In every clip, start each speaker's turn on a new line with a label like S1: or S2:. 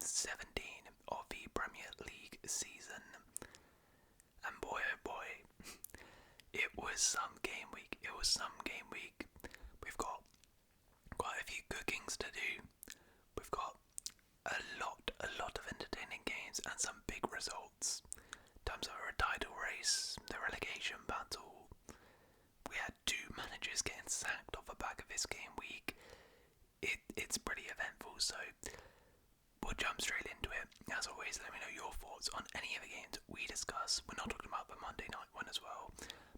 S1: 17 of the Premier League season. And boy oh boy, it was some game week. We've got quite a few cookings to do. We've got a lot of entertaining games and some big results. In terms of our title race, the relegation battle, we had 2 managers getting sacked off the back of this game week. It's pretty eventful, so we'll jump straight into it. As always, let me know your thoughts on any of the games we discuss. We're not talking about the Monday night one as well,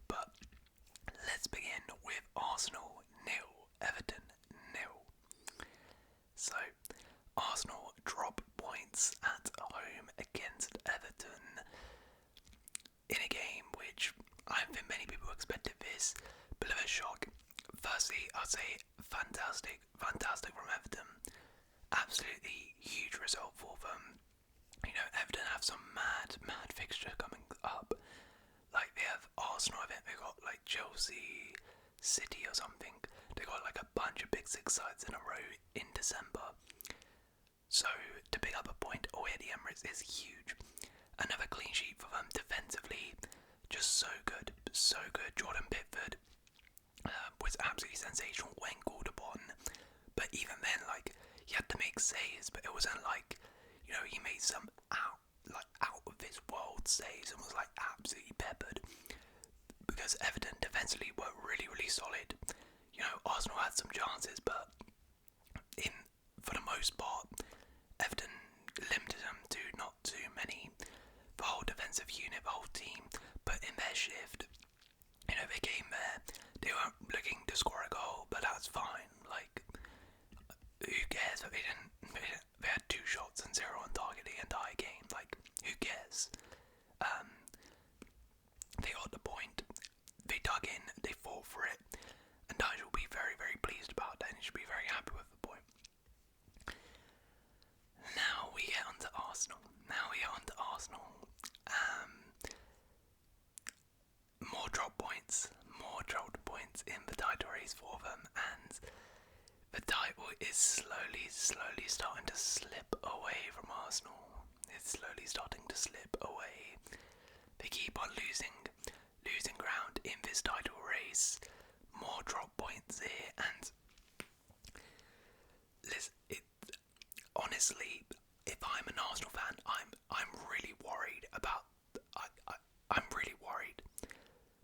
S1: but let's begin with Arsenal 0, Everton 0. So, Arsenal drop points at home against Everton in a game which I don't think many people expected this. Bit of a shock. Firstly, I'd say fantastic from Everton. Absolutely huge result for them. You know, Everton have some mad fixture coming up. Like, they have Arsenal, I think they got like Chelsea, City or something. They got like a bunch of big 6 sides in a row in December. So to pick up a point away at the Emirates is huge. Another clean sheet for them defensively, just so good. Jordan Pickford was absolutely sensational when called upon. But even then, like, he had to make saves, but it wasn't like, you know, he made some out of this world saves and was like absolutely peppered. Because Everton defensively were really solid. You know, Arsenal had some chances, but for the most part, Everton limited them to not too many. The whole defensive unit, the whole team, but in their shift, you know, they came there, they weren't looking to score a goal, but that's fine. Like, who cares that they had 2 shots and 0 on target the entire game? Like, who cares? They got the point, they dug in, they fought for it, and Nigel will be very pleased about that, and he should be very happy with the point. Now we get on to Arsenal. More drop points in the title race for them, and the title is slowly starting to slip away from Arsenal. It's slowly starting to slip away. They keep on losing ground in this title race. More drop points here, and honestly, if I'm an Arsenal fan, I'm really worried about. I'm really worried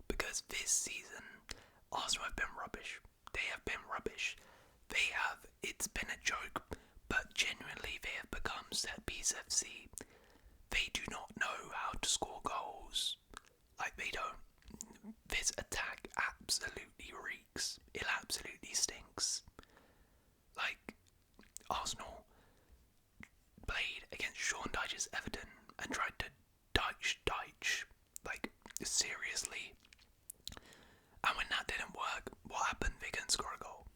S1: because this season Arsenal have been rubbish. They have been rubbish. It's been a joke, but genuinely they have become set piece FC. They do not know how to score goals. Like, they don't. This attack absolutely reeks. It absolutely stinks. Like, Arsenal played against Sean Dyche's Everton and tried to Dyche, like, seriously. And when that didn't work, what happened? They couldn't score a goal.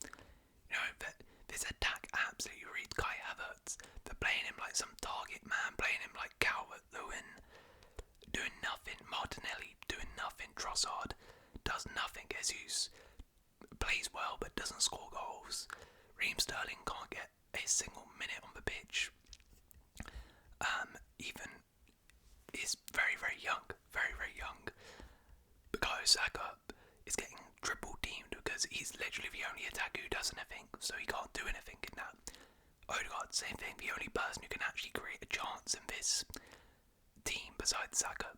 S1: You know, this attack absolutely reeks. Kai Havertz, they're playing him like some target man, playing him like Calvert-Lewin, doing nothing. Martinelli doing nothing. Trossard does nothing. Jesus plays well but doesn't score goals. Raheem Sterling can't get a single minute on the pitch. Even is very young. Bukayo Saka is getting triple teamed because he's literally the only attacker who does anything, so he can't do anything in that. Odegaard, same thing, the only person who can actually create a chance in this team besides Saka,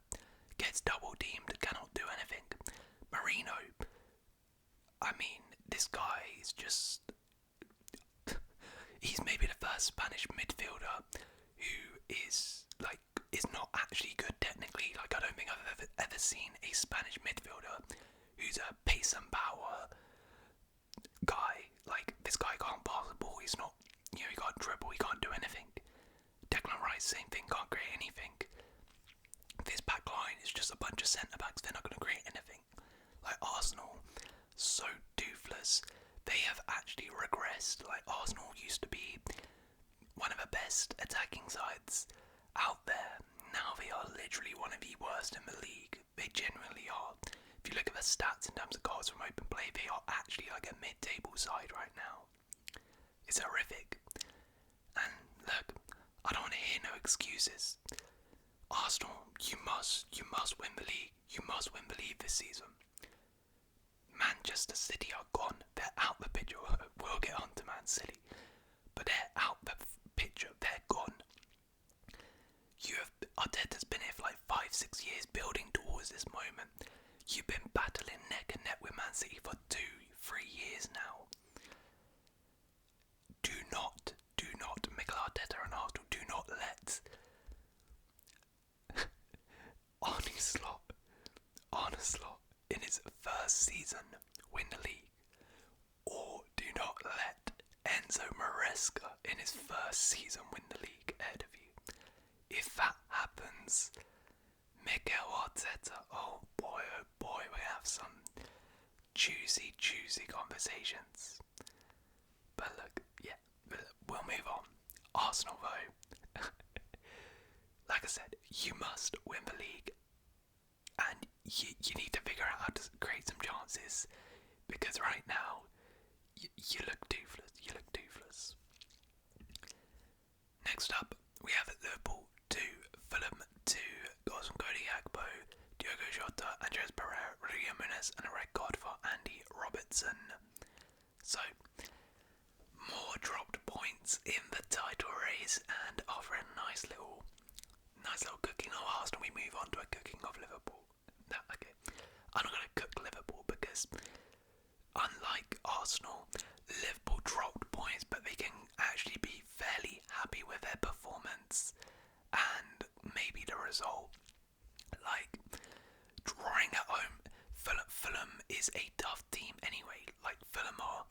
S1: gets double teamed, cannot do anything. Marino, I mean, this guy is just... he's maybe the first Spanish midfielder who is not actually good technically. Like, I don't think I've ever seen a Spanish midfielder who's a pace and power guy. Like, this guy can't pass the ball, he's not, you know, he can't dribble, he can't do anything. Declan Rice, same thing, can't create anything. This back line is just a bunch of centre-backs, they're not going to create anything. Like, Arsenal, so toothless. They have actually regressed. Like, Arsenal used to be one of the best attacking sides out there. Now they are literally one of the worst in the league. They genuinely are. If you look at the stats in terms of goals from open play, they are actually like a mid-table side right now. It's horrific. And look, I don't want to excuses. Arsenal, you must win the league. You must win the league this season. Manchester City are gone. They're out the picture. We'll get on to Man City, but they're out the picture. They're gone. Arteta's been here for like 5-6 years, building towards this moment. You've been battling neck and neck with Man City for 2-3 years now. Do not, Mikel Arteta and Arsenal, do not let Arne Slot in his first season win the league, or do not let Enzo Maresca in his first season win the league ahead of you. If that happens, Mikel Arteta, oh boy, we have some juicy conversations. But look, yeah, we'll move on. Arsenal though, like I said, you must win the league, and you need to figure out how to create some chances, because right now you look toothless. Next up, we have Liverpool 2, Fulham 2, goals from Cody Gakpo, Diogo Jota, Andres Pereira, Rodrigo Muniz, and a red card for Andy Robertson. So, more dropped points in the title race, and after a nice little cooking of Arsenal, we move on to a cooking of Liverpool. Okay, I'm not going to cook Liverpool because, unlike Arsenal, Liverpool dropped points, but they can actually be fairly happy with their performance and maybe the result. Like, drawing at home, Fulham is a tough team anyway. Like, Fulham are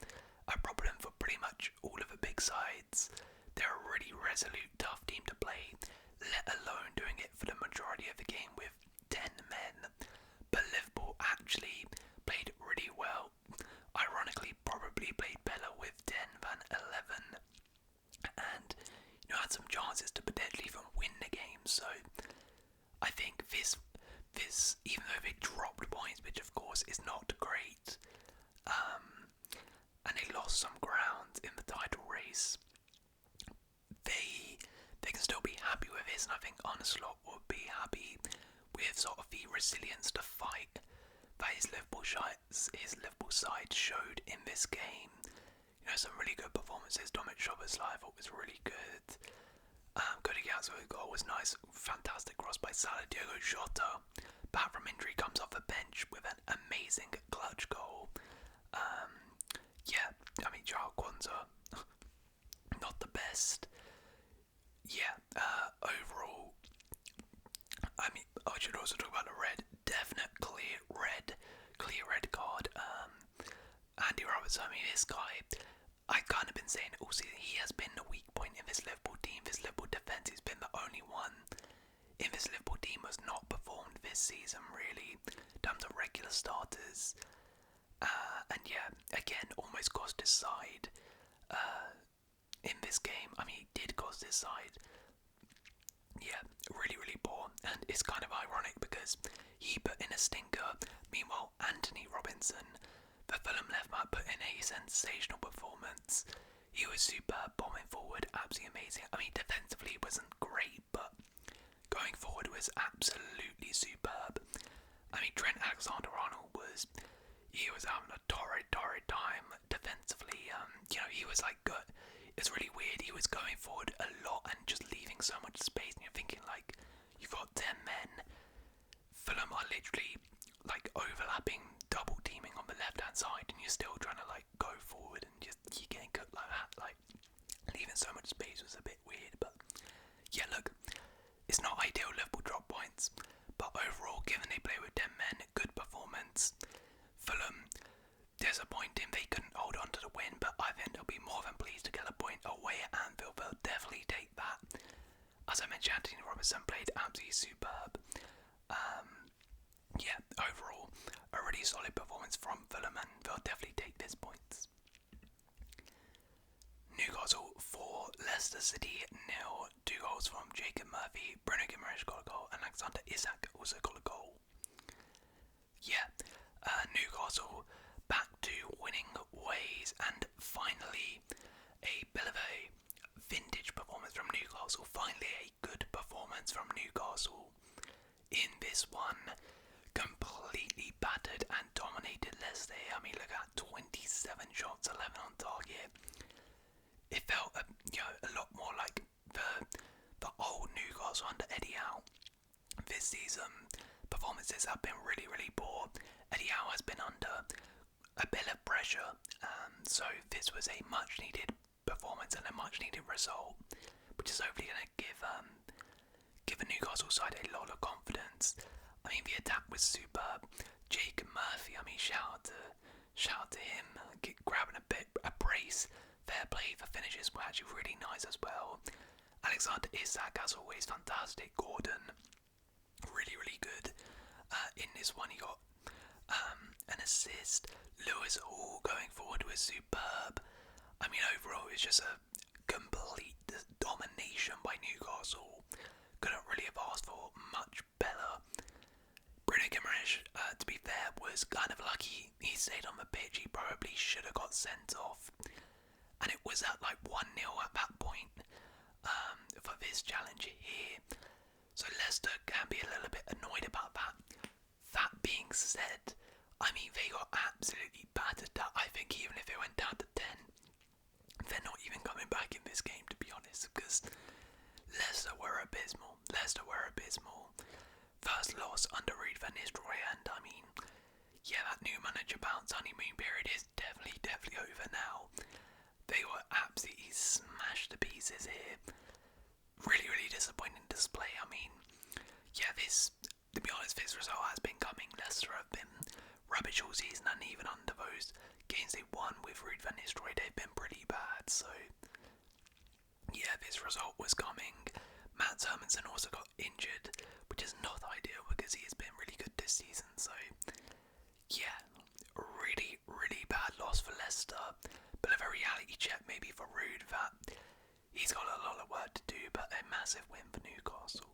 S1: a problem for pretty much all of the big sides. They're a really resolute, tough team to play, let alone doing it for the majority of the game with 10 men. But Liverpool actually played really well. Ironically, probably played better with 10 than 11. And, had some chances to potentially even win the game. So, I think this, even though they dropped points, which of course is not great, and they lost some ground in the title race, they can still be happy with this, and I think Arne Slot would be happy with sort of the resilience to fight that his Liverpool side showed in this game. Some really good performances. Dominic Szoboszlai I thought was really good. Cody Gakpo's goal was nice, fantastic cross by Salah. Diogo Jota, back from injury, comes off the bench with an amazing clutch goal. Joao Kwanzaa, not the best. Overall, I should also talk about the red. Definite clear red card. Andy Robertson, this guy, I've kind of been saying it all season, he has been the weak point in this Liverpool team. This Liverpool defence has been the only one in this Liverpool team has not performed this season, really, in terms of regular starters. Again, almost cost his side in this game. He did cost his side. Really poor, and it's kind of ironic because he put in a stinker. Meanwhile, Anthony Robinson, the Fulham left back, put in a sensational performance. He was superb, bombing forward, absolutely amazing. Defensively wasn't great, but going forward was absolutely superb. Trent Alexander-Arnold was having a torrid time defensively. He was good. It's really weird. He was going forward a lot and just leaving so much space, and you're thinking you've got 10 men. Fulham are literally overlapping, double teaming on the left hand side, and you're still trying to go forward, and you're getting cooked like that. Leaving so much space was a bit weird, but look, it's not ideal. Liverpool drop points, but overall, given they play with 10 men, good performance. Fulham, disappointing they couldn't hold on to the win, but I think they'll be more than pleased to get a point away at Anfield. They'll definitely take that. As I mentioned, Anthony Robertson played absolutely superb. Overall, a really solid performance from Fulham, and they'll definitely take this points. Newcastle 4, Leicester City 0. 2 goals from Jacob Murphy, Bruno Guimaraes got a goal, and Alexander Isak also got a goal. Newcastle back to winning ways, and finally a bit of a vintage performance from Newcastle. Finally a good performance from Newcastle in this one. Completely battered and dominated Leicester. I mean, look at 27 shots, 11 on target. It felt a lot more like the old Newcastle under Eddie Howe. This season, performances have been really, really poor. Eddie Howe has been under a bit of pressure, so this was a much needed performance and a much needed result, which is hopefully going to give the Newcastle side a lot of confidence. I mean, the attack was superb. Jacob Murphy, I mean, shout out to him, grabbing a brace. Fair play. The finishes were actually really nice as well. Alexander Isak, as always, fantastic. Gordon, really, really good. In this one, he got an assist. Lewis Hall going forward was superb. I mean, overall, it's just a complete domination by Newcastle. Couldn't really have asked for much better. Bruno Guimaraes, to be fair, was kind of lucky. He stayed on the pitch. He probably should have got sent off. And it was at like 1-0 at that point for this challenge here. So Leicester can be a little bit annoyed about that. That being said, I mean, they got absolutely battered. I think even if they went down to 10, they're not even coming back in this game, to be honest, because Leicester were abysmal. First loss under Ruud van Nistelrooy, and I mean, yeah, that new manager bounce honeymoon period is definitely over now. They were absolutely smashed to pieces here. Really, really disappointing display. I mean, yeah, to be honest, this result has been coming. Leicester have been rubbish all season, and even under those games they won with Ruud van Nistelrooy, they've been pretty bad. So, yeah, this result was coming. Matt Hermansen also got injured, which is not ideal because he has been really good this season. So, yeah, really, really bad loss for Leicester. But a reality check maybe for Ruud that he's got a lot of work to do, but a massive win for Newcastle.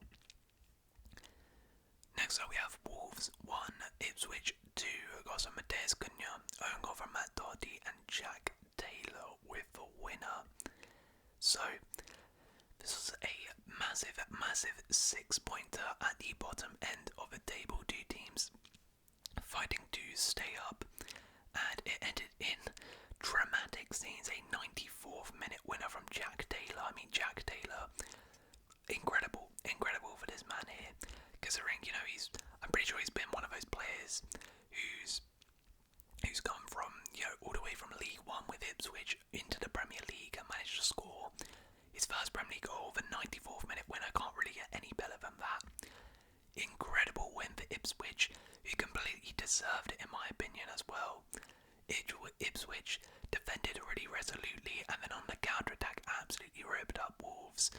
S1: Next up we have Wolves 1, Ipswich 2. Got some Mateus Cunha, own goal from Matt Doherty and Jack Taylor with the winner. So this was a massive 6-pointer at the bottom end of the table. Two teams fighting to stay up, and it ended in dramatic scenes. A 94th minute winner from Jack Taylor. I mean, Jack Taylor, incredible for this man here, considering, you know, I'm pretty sure he's been one of those players who's come from, you know, all the way from League One with Ipswich into the Premier League and managed to score his first Premier League goal, the 94th minute winner. Can't really get any better than that. Incredible win for Ipswich, who completely deserved it in my opinion as well. Ipswich defended really resolutely, and then on the counter-attack absolutely ripped up Wolves.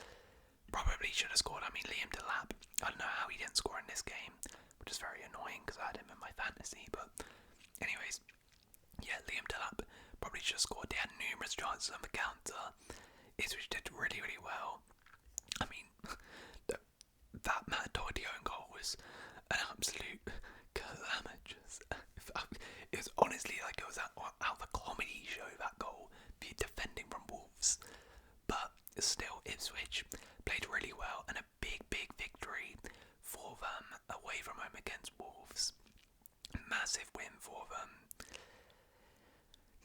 S1: Probably should have scored. I mean, Liam Delap, I don't know how he didn't score in this game, which is very annoying because I had him in my fantasy. But anyways, yeah, Liam Delap probably should have scored. They had numerous chances on the counter. Ipswich did really, really well. I mean, that Matt Doherty own goal was an absolute calamity. It was honestly like it was out of a comedy show, that goal, the defending from Wolves. But still, Ipswich played really well, and a big victory for them away from home against Wolves. Massive win for them.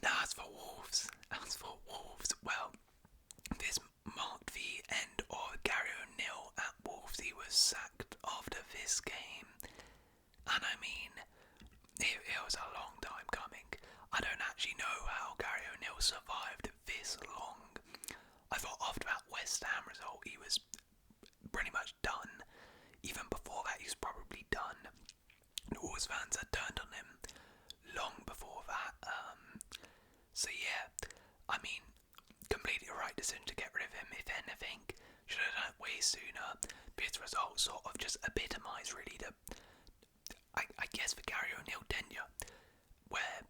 S1: Now as for Wolves, well, this marked the end of Gary O'Neill at Wolves. He was sacked after this game, and I mean, it was a long time coming. I don't actually know how Gary O'Neill survived this long. I thought after that West Ham result he was pretty much done. Even before that he was probably done. The Wolves fans had turned on him long before that. So yeah, I mean, completely the right decision to get rid of him. If anything, should have done it way sooner. This result sort of just epitomised really I guess the Gary O'Neill tenure, where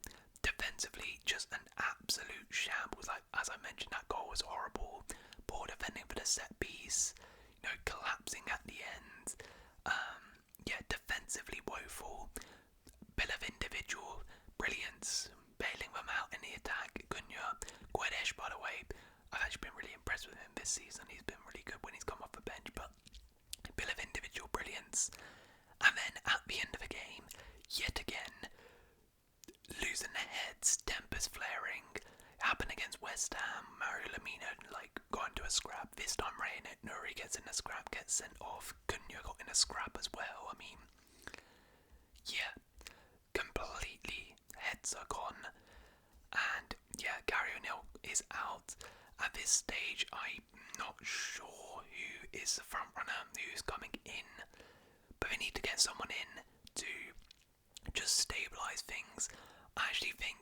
S1: defensively just an absolute shambles. Like, as I mentioned, that goal was horrible. Poor defending for the set piece, you know, collapsing at the end. Yeah, defensively woeful. Bit of individual brilliance, bailing them out in the attack. Cunha, Guedes, by the way, I've actually been really impressed with him this season. He's been really good when he's come off the bench, but a bit of get sent off. Cunha got in a scrap as well. I mean, yeah, completely heads are gone. And yeah, Gary O'Neill is out. At this stage, I'm not sure who is the front runner, who's coming in, but they need to get someone in to just stabilise things. I actually think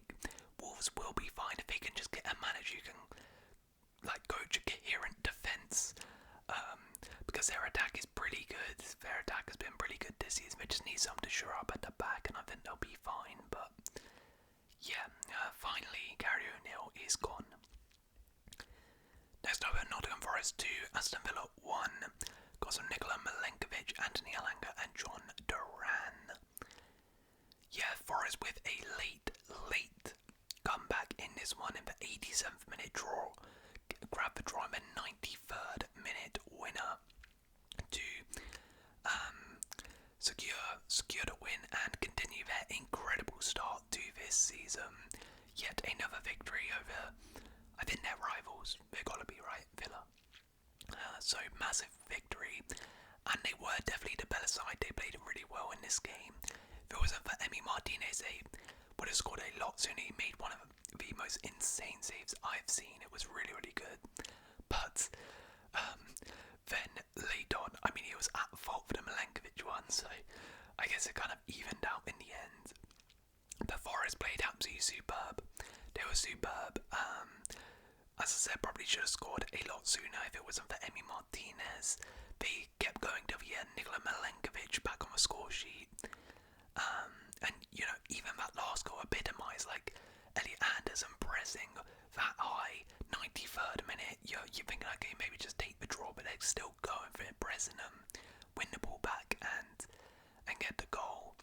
S1: Wolves will be fine if they can just get a manager who can coach a coherent defence, because their attack is pretty good. Their attack has been pretty good this season. They just need someone to shore up at the back, and I think they'll be fine. But yeah, finally Gary O'Neill is gone. Next up, Nottingham Forest 2, Aston Villa 1. Got some Nikola Milenkovic, Anthony Elanga and John Duran. Yeah, Forest with a late comeback in this one in the 87th minute draw. Grab the draw in the 93rd minute winner to secure the win and continue their incredible start to this season. Yet another victory over, I think they're rivals. They've got to be right, Villa. So massive victory, and they were definitely the better side. They played really well in this game. If it wasn't for Emi Martinez, they would have scored a lot sooner. He made one of the most insane saves I've seen. It was really, really good. But then later on, I mean, he was at fault for the Milenkovic one, so I guess it kind of evened out in the end. The Forest played absolutely superb. They were superb. As I said, probably should have scored a lot sooner if it wasn't for Emi Martinez. They kept going to the end. Nikola Milenkovic back on the score sheet. And, you know, even that last goal epitomised, Elliot Anderson pressing that high, 93rd minute. You're thinking, okay, maybe just take the draw, but they're still going for it, pressing them, win the ball back and get the goal.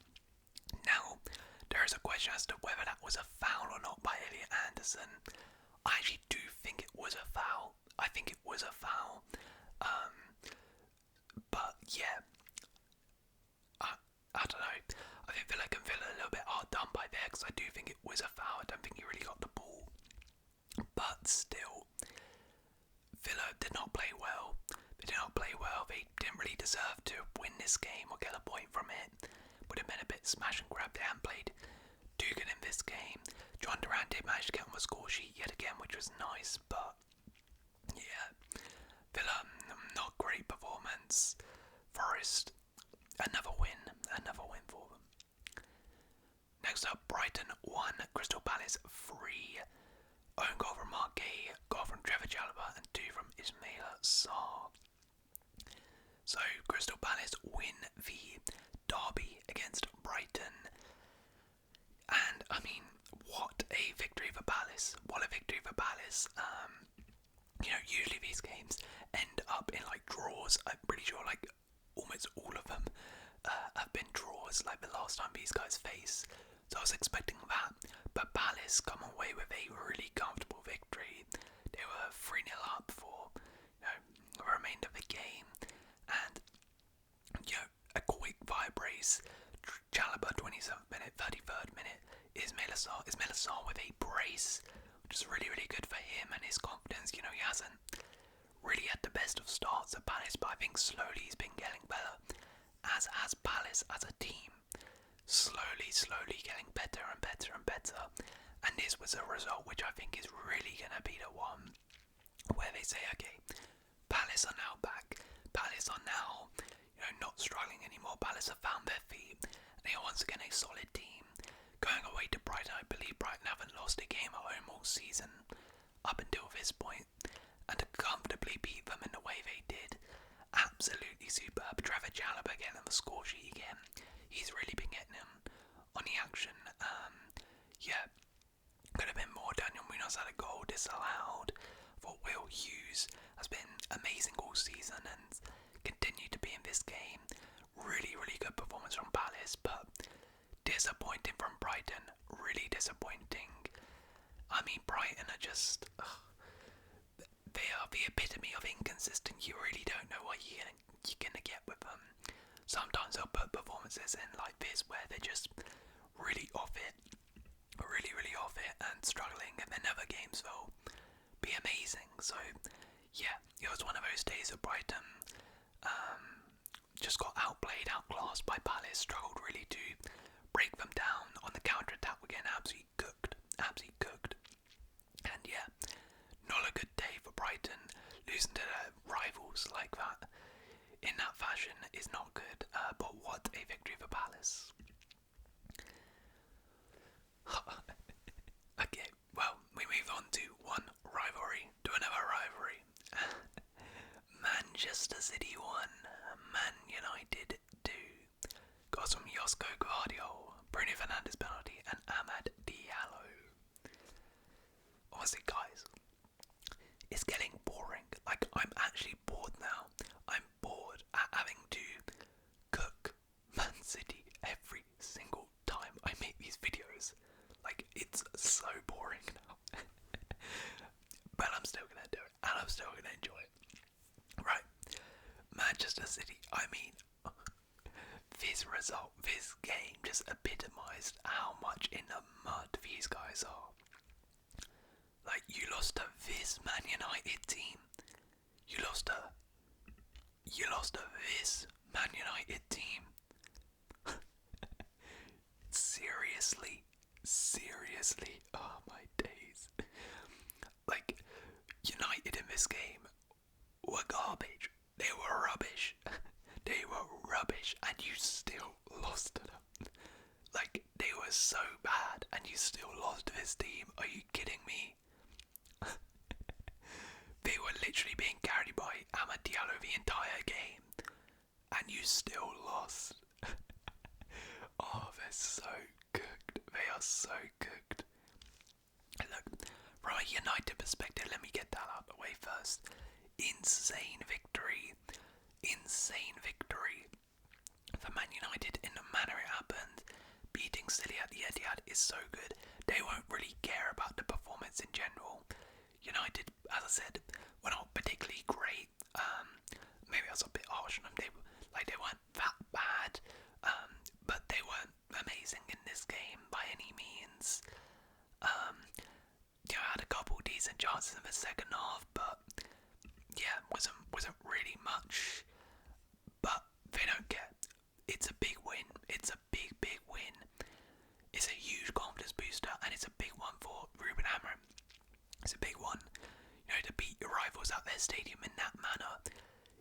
S1: Now, there is a question as to whether that was a foul or not by Elliot Anderson. I actually do think it was a foul. I think it was a foul. But yeah, I don't know. I think Villa can feel a little bit hard done by there because I do think it was a foul. I don't think he really got the ball. But still, Villa did not play well. They did not play well. They didn't really deserve to win this game or get a point from it. Would have been a bit smash and grab. They hadn't played too good in this game. John Duran did manage to get on the score sheet yet again, which was nice, but yeah, Villa, not great performance. Forest, another win for them. Next up, Brighton 1, Crystal Palace 3. Own goal from Marquet, goal from Trevor Chalobah, and 2 from Ismaila Sarr. So, Crystal Palace win the derby against Brighton. And, I mean, what a victory for Palace. What a victory for Palace. You know, usually these games end up in, draws. I'm pretty sure, almost all of them have been draws, the last time these guys face. So I was expecting that. But Palace come away with a really comfortable victory. They were 3-0 up for, the remainder of the game. And, a quick fire brace. Chalobah, 27th minute, 33rd minute. Ismaila Sarr with a brace, which is really, really good for him and his confidence. He hasn't really had the best of starts at Palace, but I think slowly he's been getting better, as has Palace as a team. Slowly getting better and better and better. And this was a result which I think is really going to be the one where they say, okay, Palace are now back. Palace are now, not struggling anymore. Palace have found their feet. They are once again a solid team. Going away to Brighton, I believe Brighton haven't lost a game at home all season up until this point, and to comfortably beat them in the way they did, absolutely superb. Trevor Chalobah again on the score sheet again. He's really been getting him on the action. Could have been more. Daniel Munoz had a goal disallowed. For Will Hughes has been amazing all season and continued to be in this game. Really, really good performance from Palace, but disappointing from Brighton. Really disappointing. I mean, Brighton are just... they are the epitome of inconsistent. You really don't know what you're gonna get with them. Sometimes they'll put performances in like this where they're just really off it. Really off it and struggling, and then other games will be amazing. So, yeah, it was one of those days at Brighton. Just got outplayed, outclassed by Palace, struggled really to break them down on the counter-attack. We're getting absolutely cooked. And yeah, not a good day for Brighton. Losing to their rivals like that, in that fashion, is not good. But what a victory for Palace. Okay, well, we move on to one rivalry, to another rivalry. Manchester City 1, Man United 2. Got some Josko Gvardiol, Bruno Fernandes penalty, and Amad Diallo. Honestly, guys, it's getting boring. Like, I'm actually bored now. I'm bored at having to cook Man City every single time I make these videos. Like, it's so boring now. But I'm still gonna do it, and I'm still gonna enjoy it. Right, Manchester City, I mean, this result, this game just epitomised how much in the mud these guys are. Like, you lost to this Man United team. You lost to this Man United team. Seriously, oh my days. Like, United in this game were garbage. They were rubbish. And you still lost to them. Like, they were so bad, and you still lost to this team. Are you kidding me? They were literally being carried by Amad Diallo the entire game, and you still lost. Oh, they're so cooked. They are so cooked. Look, from a United perspective, let me get that out of the way first. Insane victory for Man United in the manner it happened. Beating City at the Etihad is so good. They won't really care about the performance in general. United, as I said, were not particularly great. Maybe I was a bit harsh on them. They weren't that bad, but they weren't amazing in this game by any means. Had a couple decent chances in the second half, but yeah, wasn't really much. But they don't care. It's a big win. It's a big win. It's a huge confidence booster, and it's a big one for Ruben Amorim. It's a big one. To beat your rivals at their stadium in that manner,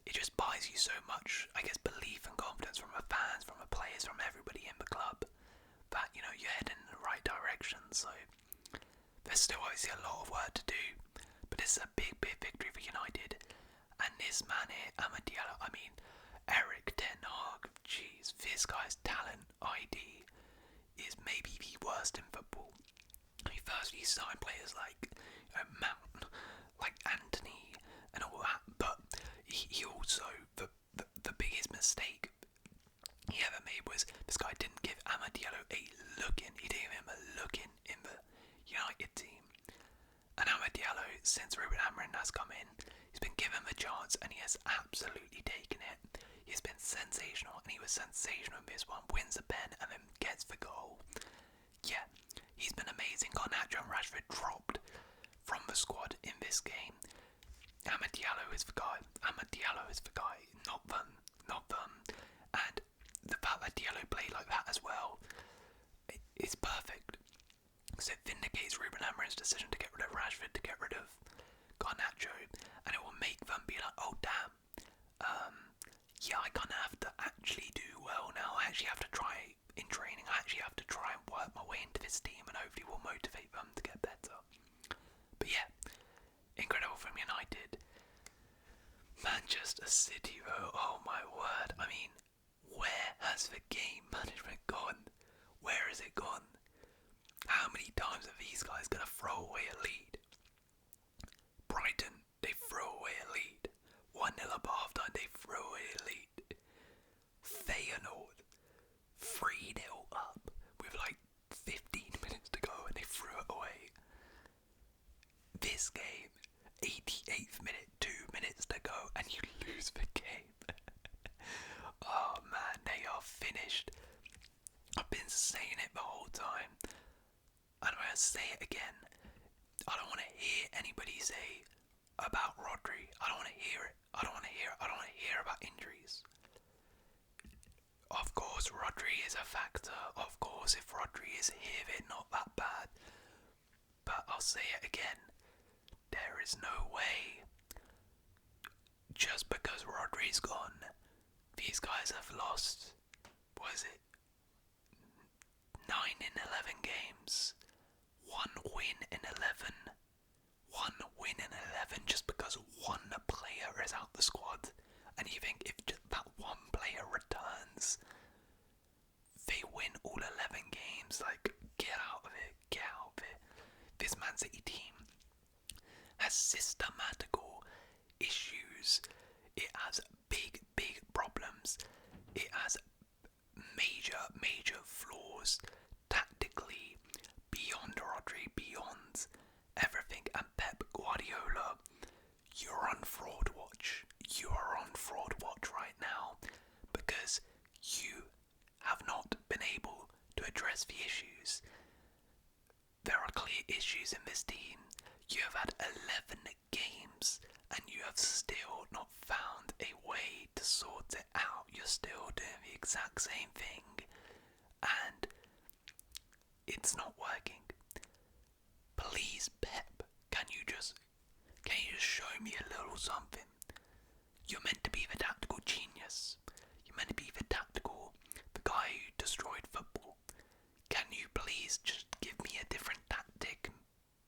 S1: it just buys you so much, I guess, belief and confidence from the fans, from the players, from everybody in the club, that, you're heading in the right direction. So there's still obviously a lot of work to do, but it's a big victory for United. And this man here, Amad Diallo, I mean, Eric Ten Hag, jeez, this guy's talent ID is maybe the worst in football. I mean, first he signed players like Mount, like Anthony, and all that, but he also, the biggest mistake he ever made was this guy didn't give Amad Diallo a look in. He didn't give him a look in the United team. And Amad Diallo, since Ruben Amorim has come in, he's been given a chance and he has absolutely taken it. He's been sensational, and he was sensational in this one. Wins the pen and then gets the goal. Yeah, he's been amazing. Garnacho and Rashford dropped from the squad in this game. Amad Diallo is the guy. Not them. And the fact that Diallo played like that as well, it's perfect. So it vindicates Ruben Amorim's decision to get rid of Rashford, to get rid of Garnacho, and it will make them be like, oh damn, yeah, I kind of have to actually do well now. I actually have to try in training. I actually have to try and work my way into this team, and hopefully will motivate them to get better. But yeah, incredible from United. Manchester City though, oh my word. I mean, where has the game management gone? Where has it gone? How many times are these guys going to throw away a lead? Brighton, they throw away a lead. 1-0 up half time, they throw away a lead. Feyenoord, 3-0 up with like 15 minutes to go and they threw it away. This game, 88th minute, 2 minutes to go and you lose the game. Oh man, they are finished. I've been saying it the whole time, and I'm going to say it again. I don't want to hear anybody say about Rodri. I don't want to hear it. I don't want to hear about injuries. Of course, Rodri is a factor. Of course, if Rodri is here, they're not that bad. But I'll say it again. There is no way, just because Rodri's gone, these guys have lost, what is it, 9 in 11 games, 1 win in 11, 1 win in 11 just because one player is out the squad. And you think if just that one player returns, they win all 11 games? Like, get out of it, get out of it. This Man City team has systematical issues. It has big problems. It has major flaws tactically, beyond Rodri, beyond everything. And Pep Guardiola, you're on fraud watch. You are on fraud watch right now because you have not been able to address the issues. There are clear issues in this team. You have had 11 games and you have still not found a way to sort it out. You're still doing the exact same thing and it's not working. Please, Pep, can you just show me a little something? You're meant to be the tactical genius. You're meant to be the guy who destroyed football. Can you please just give me a different tactic?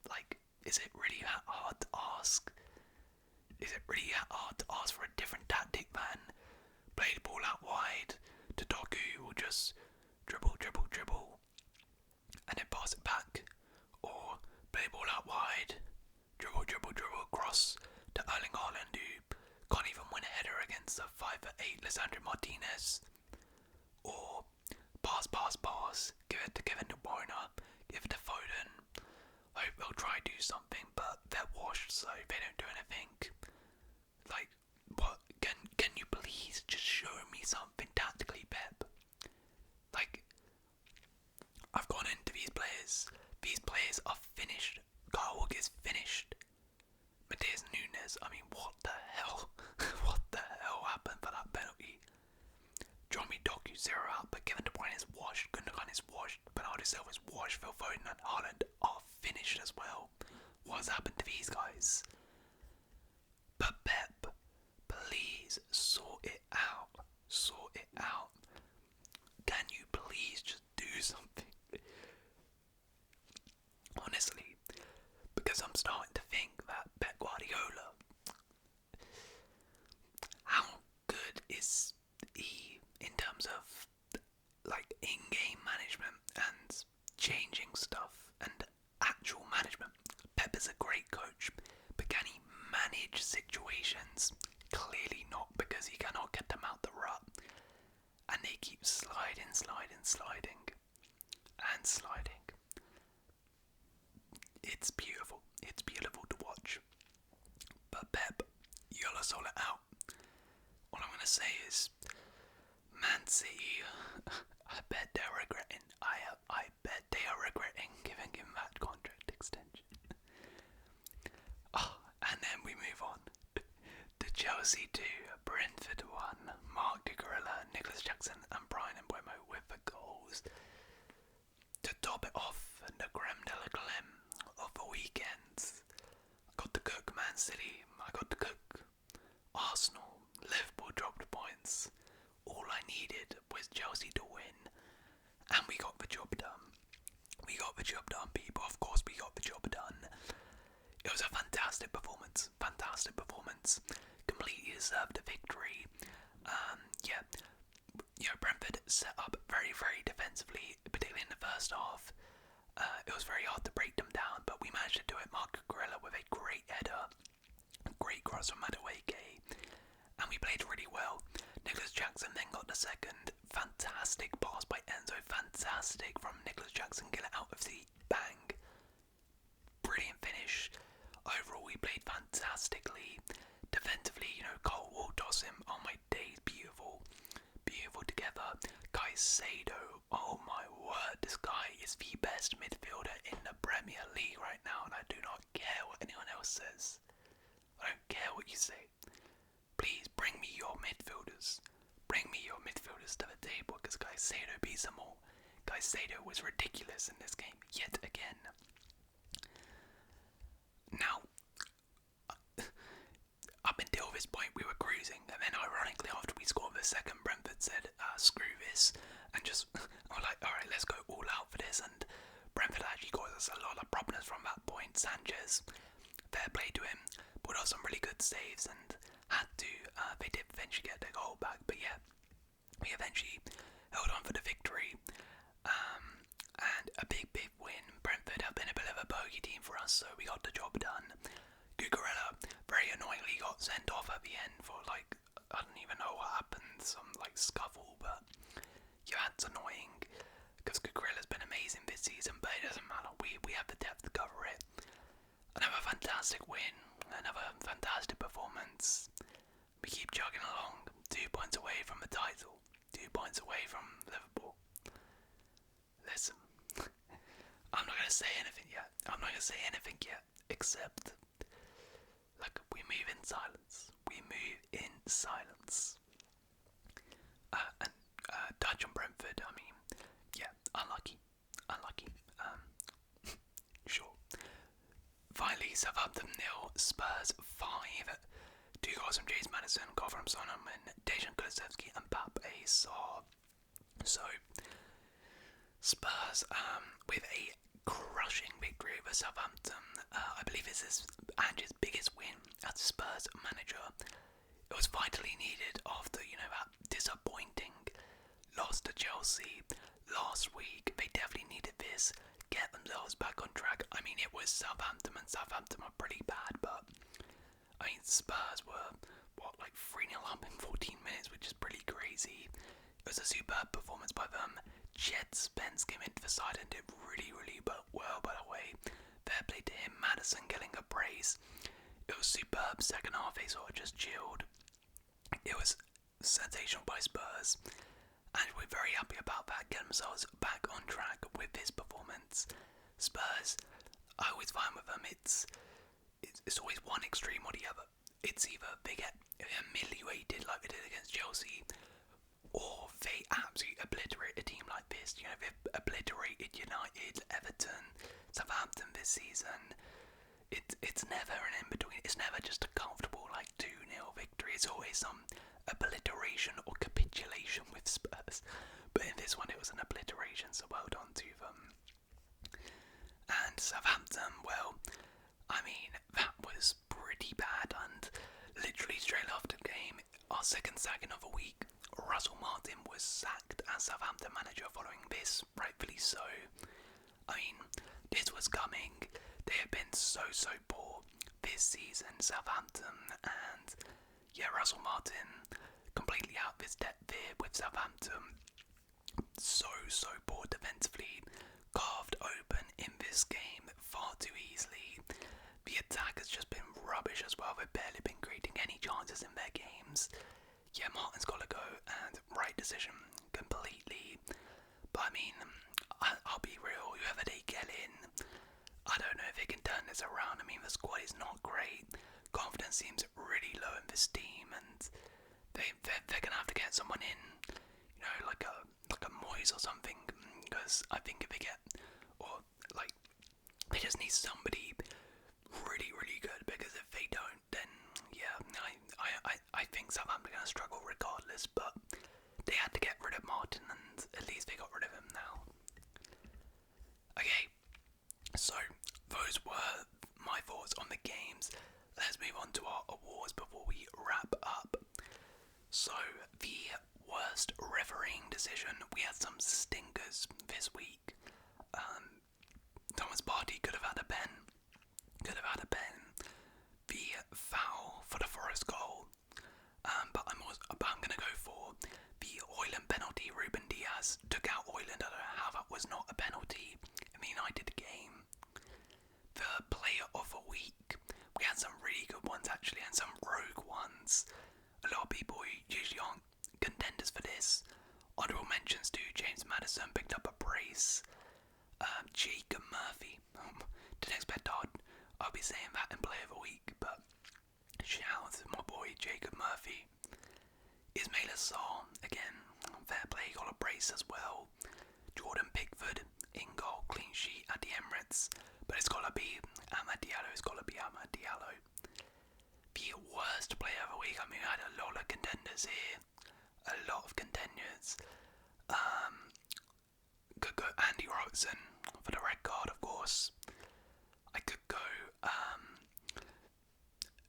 S1: Like, is it really that hard to ask? Is it really that hard to ask for a different tactic than play the ball out wide to Dogu, who will just dribble, and then pass it back? Or play the ball out wide, dribble, cross to Erling Haaland, who can't even win a header against a 5'8" Lisandro Martinez? Or pass, give it to Kevin De Bruyne, give it to Foden. Hope they'll try to do something, but they're washed, so they don't do anything. Like, what? Can you please just show me something tactically, Pep? Like, I've gone into these players. These players are finished. Kyle Walker's finished. Matheus Nunes, I mean, what the hell? What the hell happened for that penalty? Johnny Doku 0 out, but Kevin De Bruyne is washed. Gundogan is washed. Bernardo Silva is washed. Phil Foden and Haaland are finished as well. What's happened to these guys? But Pep, please sort it out. Sort it out. Can you please just do something? Honestly, because I'm starting to think that Pep Guardiola, how good is he in terms of like in-game management and changing stuff and actual management? Pep is a great coach, but can he manage situations? Clearly not, because he cannot get them out the rut, and they keep sliding. It's beautiful. It's beautiful to watch. But Pep, you gotta sort it out. All I'm gonna say is, Man City, I bet they're regretting. I bet they are regretting giving him that contract extension. And then we move on to Chelsea 2, Brentford 1. Mark Cucurella, Nicholas Jackson, and Brian Mbeumo with the goals. To top it off, the creme de la creme of the weekend. I got to cook Man City. I got to cook Arsenal. Liverpool dropped points. All I needed was Chelsea to win, and we got the job done. We got the job done, people. Of course, we got the job done. It was a fantastic performance. Completely deserved a victory. Brentford set up very defensively, particularly in the first half. It was very hard to break them down, but we managed to do it. Mark Cucurella with a great header, great cross from Madueke, and we played really well. Nicholas Jackson then got the second. Fantastic pass by Enzo. Fantastic from Nicholas Jackson. Get it out of the bang. Brilliant finish. Overall, we played fantastically. Defensively, Cole will toss him. Oh my days, beautiful together. Caicedo, oh my word, this guy is the best midfielder in the Premier League right now, and I do not care what anyone else says. I don't care what you say. bring me your midfielders. Bring me your midfielders to the table because Caicedo beats them all. Caicedo was ridiculous in this game, yet again. Now, up until this point we were cruising, and then ironically after we scored the second, Brentford said, screw this, and just, I was like, alright, let's go all out for this, and Brentford actually caused us a lot of problems from that point. Sanchez, fair play to him, put off some really good saves, and had to, they did eventually get their goal back, but yeah, we eventually held on for the victory, and a big win. Brentford have been a bit of a bogey team for us, so we got the job done. Cucurella very annoyingly got sent off at the end for I don't even know what happened, some scuffle, but yeah, it's annoying because Cucurella's been amazing this season, but it doesn't matter, we have the depth to cover it. Another fantastic win, another fantastic performance. We keep chugging along, 2 points away from the title, 2 points away from Liverpool. Listen, I'm not going to say anything yet. Except, we move in silence. And Dutch and Brentford, I mean, yeah, unlucky. Sure. Finally, Southampton 0, Spurs 5. 2 goals from James Maddison, goal from Son and Dejan Kulusevski and Pape Sarr. So, Spurs with a crushing victory over Southampton. I believe this is Ange's biggest win as Spurs manager. It was vitally needed after, that disappointing loss to Chelsea last week. They definitely needed this, get themselves back on track. I mean, it was Southampton, and Southampton were pretty bad, but I mean, Spurs were, 3-0 up in 14 minutes, which is pretty crazy. It was a superb performance by them. Jed Spence came into the side and did really well, by the way. Fair play to him. Maddison getting a brace. It was superb. Second half, they sort of just chilled. It was sensational by Spurs, and we're very happy about that. Get themselves back on track with this performance. Spurs, I always find with them, it's always one extreme or the other. It's either they get humiliated like they did against Chelsea, or they absolutely obliterate a team like this. They've obliterated United, Everton, Southampton this season. It's never an in-between. It's never just a comfortable 2-0 victory. It's always some obliteration or capitulation with Spurs. But in this one it was an obliteration, so well done to them. And Southampton, well, I mean, that was pretty bad, and literally straight after the game, our second sacking of the week, Russell Martin was sacked as Southampton manager following this, rightfully so. I mean, this was coming. They have been so poor this season, Southampton, and yeah, Russell Martin completely out of his depth here with Southampton. So poor defensively, carved open in this game far too easily. The attack has just been rubbish as well. They've barely been creating any chances in their games. Yeah, Martin's got to go, and right decision completely. But I mean, I'll be real, whoever they get in, I don't know if they can turn this around. I mean, the squad is not great. Confidence seems really low in this team, and they're gonna have to get someone in, like a Moyes or something. Because I think if they get, or they just need somebody really good. Because if they don't, then yeah, I think Southampton are gonna struggle regardless. But they had to get rid of Martin, and at least they got rid of him now. Okay, so those were my thoughts on the games. Let's move on to our awards before we wrap up. So, the worst refereeing decision. We had some stinkers this week. Thomas Partey could have had a pen. The foul for the Forest goal. But I'm going to go for the Højlund penalty. Ruben Diaz took out Højlund. I don't know how that was not a penalty in the United game. The player of the week. We had some really good ones actually, and some rogue ones. A lot of people who usually aren't contenders for this. Honourable mentions to James Maddison, picked up a brace. Jacob Murphy. Didn't expect I'll be saying that in player of the week, but shout out to my boy Jacob Murphy. Saar, again, fair play, got a brace as well. Jordan Pickford, in goal, clean sheet at the Emirates. But it's got to be Amad Diallo, The worst player of the week, I mean, I had a lot of contenders here. Could go Andy Robertson for the red card, of course. I could go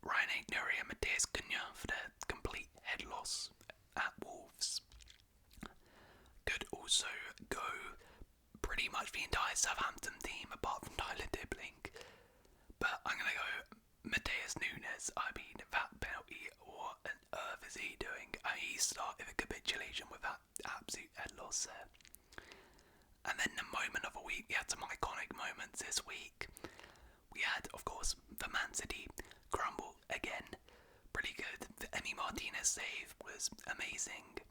S1: Ryan Aitnery and Matthias Cunha for the complete head loss at Wolves. Could also go pretty much the entire Southampton team apart from Tyler Dibbling. But I'm going to go Matheus Nunes. I mean, that penalty, what on earth is he doing? I mean, he started a capitulation with that absolute head loss there. And then the moment of the week, we had some iconic moments this week. We had, of course, the Man City Crumble again. Pretty good. The Emi Martinez save was amazing.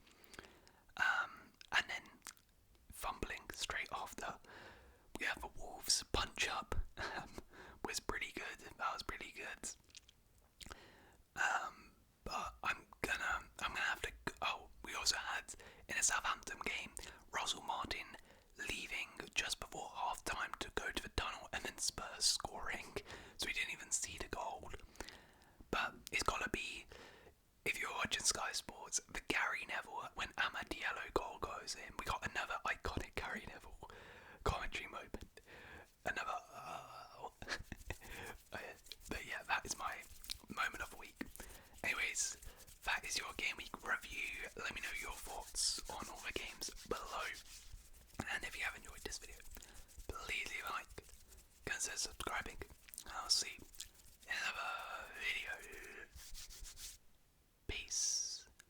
S1: And then fumbling straight after. We have the Wolves punch up. Was pretty good. That was pretty good. But I'm gonna have to. Oh, we also had in a Southampton game, Russell Martin leaving just before half time to go to the tunnel, and then Spurs scoring, so we didn't even see the goal. But it's gotta be, if you're watching Sky Sports, the Gary Neville when Amad Diallo goal goes in. We got another iconic Gary Neville commentary moment. Another. But yeah, that is my moment of the week. Anyways, that is your game week review. Let me know your thoughts on all the games below. And if you have enjoyed this video, please leave a like, consider subscribing, and I'll see you in another video.